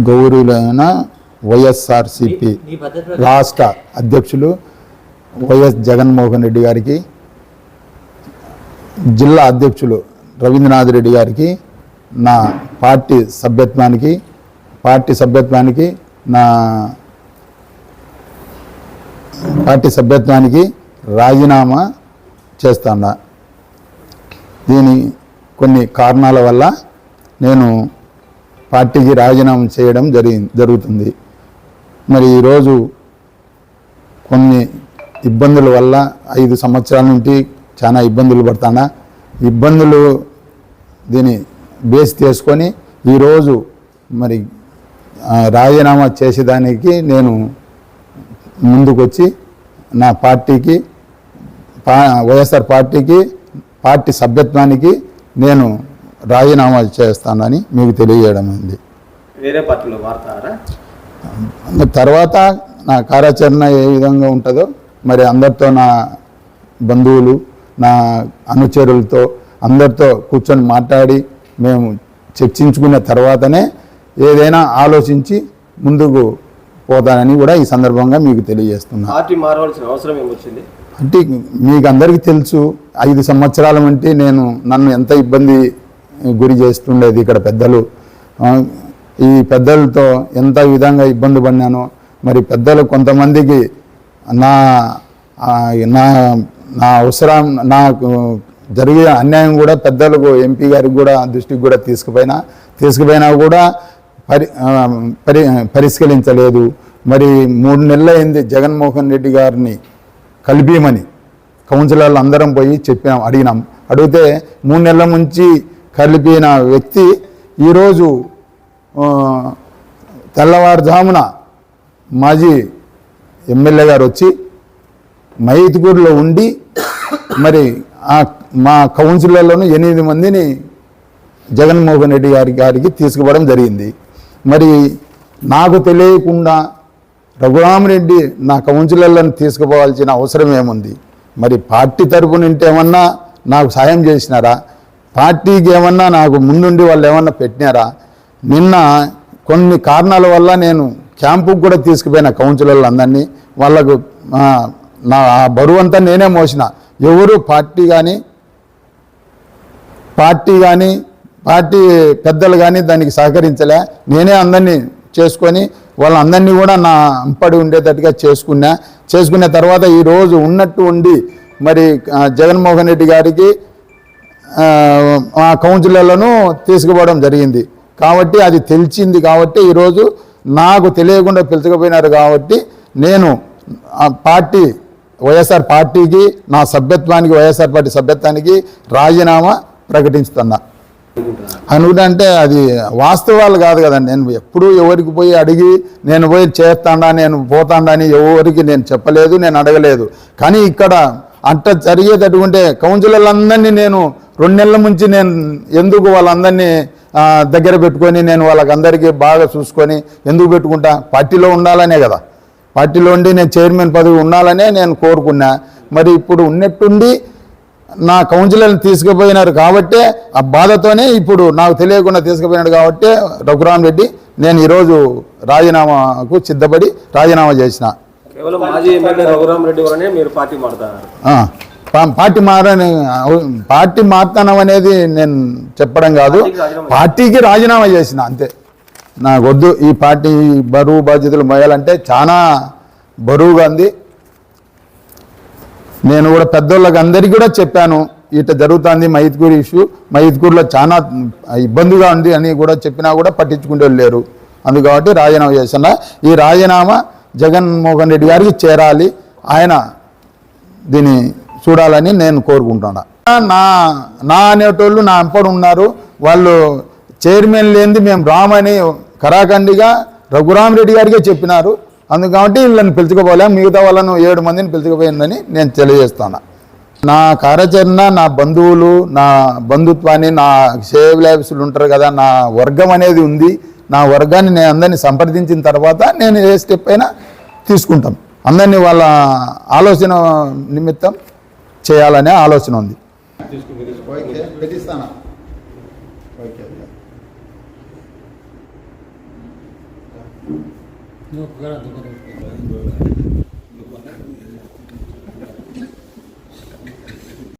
గౌరవులైన వైఎస్ఆర్సిపి రాష్ట్ర అధ్యక్షులు వైఎస్ జగన్మోహన్ రెడ్డి గారికి, జిల్లా అధ్యక్షులు రవీంద్రనాథ్ రెడ్డి గారికి నా పార్టీ సభ్యత్వానికి రాజీనామా చేస్తాను. దీని కొన్ని కారణాల వల్ల నేను పార్టీకి రాజీనామా చేయడం జరుగుతుంది. మరి ఈరోజు కొన్ని ఇబ్బందుల వల్ల 5 సంవత్సరాల నుండి చాలా ఇబ్బందులు పడుతున్నా. ఇబ్బందులు దీన్ని బేస్ చేసుకొని ఈరోజు మరి రాజీనామా చేసేదానికి నేను ముందుకొచ్చి నా పార్టీకి వైఎస్ఆర్ పార్టీ సభ్యత్వానికి నేను రాజీనామా చేస్తానని మీకు తెలియజేయడం ఉంది. వేరే పార్టీలో మారుతారా? తర్వాత నా కార్యాచరణ ఏ విధంగా ఉంటుందో మరి అందరితో, నా బంధువులు, నా అనుచరులతో అందరితో కూర్చొని మాట్లాడి మేము చర్చించుకున్న తర్వాతనే ఏదైనా ఆలోచించి ముందుకు పోతానని కూడా ఈ సందర్భంగా మీకు తెలియజేస్తున్నాను. పార్టీ మారవలసిన అవసరం ఏమొచ్చింది అంటే మీకు అందరికీ తెలుసు, 5 సంవత్సరాల వంటి నన్ను ఎంత ఇబ్బంది గురి చేస్తుండేది ఇక్కడ పెద్దలు. ఈ పెద్దలతో ఎంత విధంగా ఇబ్బంది పడినానో, మరి పెద్దలు కొంతమందికి నా అవసరం, నాకు జరిగే అన్యాయం కూడా పెద్దలకు, ఎంపీ గారికి కూడా దృష్టికి కూడా తీసుకుపోయినా కూడా పరిష్కరించలేదు. మరి 3 నెలలు అయింది జగన్మోహన్ రెడ్డి గారిని కలిపిమని కౌన్సిలర్లు అందరం పోయి అడిగితే 3 నెలల నుంచి కలిపిన వ్యక్తి ఈరోజు తెల్లవారుజామున మాజీ ఎమ్మెల్యే గారు వచ్చి మైతుకూరులో ఉండి మరి మా కౌన్సిలర్లను 8 మందిని జగన్మోహన్ రెడ్డి గారికి తీసుకుపోవడం జరిగింది. మరి నాకు తెలియకుండా రఘురామరెడ్డి నా కౌన్సిలర్లను తీసుకుపోవాల్సిన అవసరం ఏముంది? మరి పార్టీ తరపు నుండి ఏమన్నా నాకు సాయం చేసినారా? పార్టీకి ఏమన్నా నాకు ముందుండి వాళ్ళు ఏమన్నా పెట్టినారా? నిన్న కొన్ని కారణాల వల్ల నేను క్యాంపుకు కూడా తీసుకుపోయిన కౌన్సిలర్లు అందరినీ. వాళ్ళకు నా బరువు అంతా నేనే మోసిన. ఎవరు పార్టీ పెద్దలు కానీ దానికి సహకరించలే. నేనే అందరినీ చేసుకొని వాళ్ళందరినీ కూడా నా అంపడి ఉండేటట్టుగా చేసుకున్న తర్వాత ఈరోజు ఉన్నట్టు ఉండి మరి జగన్మోహన్ రెడ్డి గారికి ఆ కౌన్సిలర్లను తీసుకుపోవడం జరిగింది. కాబట్టి అది తెలిసింది. కాబట్టి ఈరోజు నాకు తెలియకుండా పిలుచుకుపోయినారు. కాబట్టి నేను వైఎస్ఆర్ పార్టీకి, నా సభ్యత్వానికి, వైఎస్ఆర్ పార్టీ సభ్యత్వానికి రాజీనామా ప్రకటిస్తున్నా. అనుకుంటే అది వాస్తవాలు కాదు కదండి. నేను ఎప్పుడూ ఎవరికి పోయి అడిగి నేను పోయి చేస్తాడా, నేను పోతాడా అని ఎవరికి నేను చెప్పలేదు, నేను అడగలేదు. కానీ ఇక్కడ అంట జరిగేటటువంటి కౌన్సిలర్లందరినీ నేను 2 నెలల నుంచి నేను ఎందుకు వాళ్ళందరినీ దగ్గర పెట్టుకొని నేను వాళ్ళకందరికీ బాగా చూసుకొని ఎందుకు పెట్టుకుంటా? పార్టీలో ఉండాలనే కదా. పార్టీలో ఉండి నేను చైర్మన్ పదవి ఉండాలనే నేను కోరుకున్నా. మరి ఇప్పుడు ఉన్నట్టుండి నా కౌన్సిలర్ని తీసుకుపోయినారు కాబట్టి ఆ బాధతోనే ఇప్పుడు నాకు తెలియకుండా తీసుకుపోయినాడు. కాబట్టి రఘురామరెడ్డి నేను ఈరోజు రాజీనామాకు సిద్ధపడి రాజీనామా చేసిన. కేవలం మాజీ ఎమ్మెల్యే రఘురామరెడ్డి వల్లనే మీరు పార్టీ మారుతారు? పార్టీ మారుతానం అనేది నేను చెప్పడం కాదు, పార్టీకి రాజీనామా చేసిన అంతే. నాకు వద్దు ఈ పార్టీ బరువు బాధ్యతలు మోయాలంటే చాలా బరువుగా ఉంది. నేను కూడా పెద్దోళ్ళకి అందరికీ కూడా చెప్పాను, ఇట్లా జరుగుతుంది మైత్కూరు ఇష్యూ, మైత్కూరులో చాలా ఇబ్బందిగా ఉంది అని కూడా చెప్పినా కూడా పట్టించుకుంటూ లేరు. అందుకబట్టి రాజీనామా చేస్తున్నా. ఈ రాజీనామా జగన్మోహన్ రెడ్డి గారికి చేరాలి, ఆయన దీన్ని చూడాలని నేను కోరుకుంటున్నా. నా అనేటోళ్ళు నా అంపడు ఉన్నారు. వాళ్ళు చైర్మన్ లేనిది మేము రామని కరాఖండిగా రఘురామరెడ్డి గారికే చెప్పినారు. అందుకబట్టి వీళ్ళని పిలుచుకోపోలేం, మిగతా వాళ్ళను 7 మందిని పిలుచుకుపోయిందని నేను తెలియజేస్తాను. నా కార్యాచరణ, నా బంధువులు, నా బంధుత్వాన్ని, నా సేవ్ లైఫ్స్లు ఉంటారు కదా, నా వర్గం అనేది ఉంది. నా వర్గాన్ని నేను అందరినీ సంప్రదించిన తర్వాత నేను ఏ స్టెప్ అయినా తీసుకుంటాం. అందరినీ వాళ్ళ ఆలోచన నిమిత్తం చేయాలనే ఆలోచన ఉంది. నువ్వు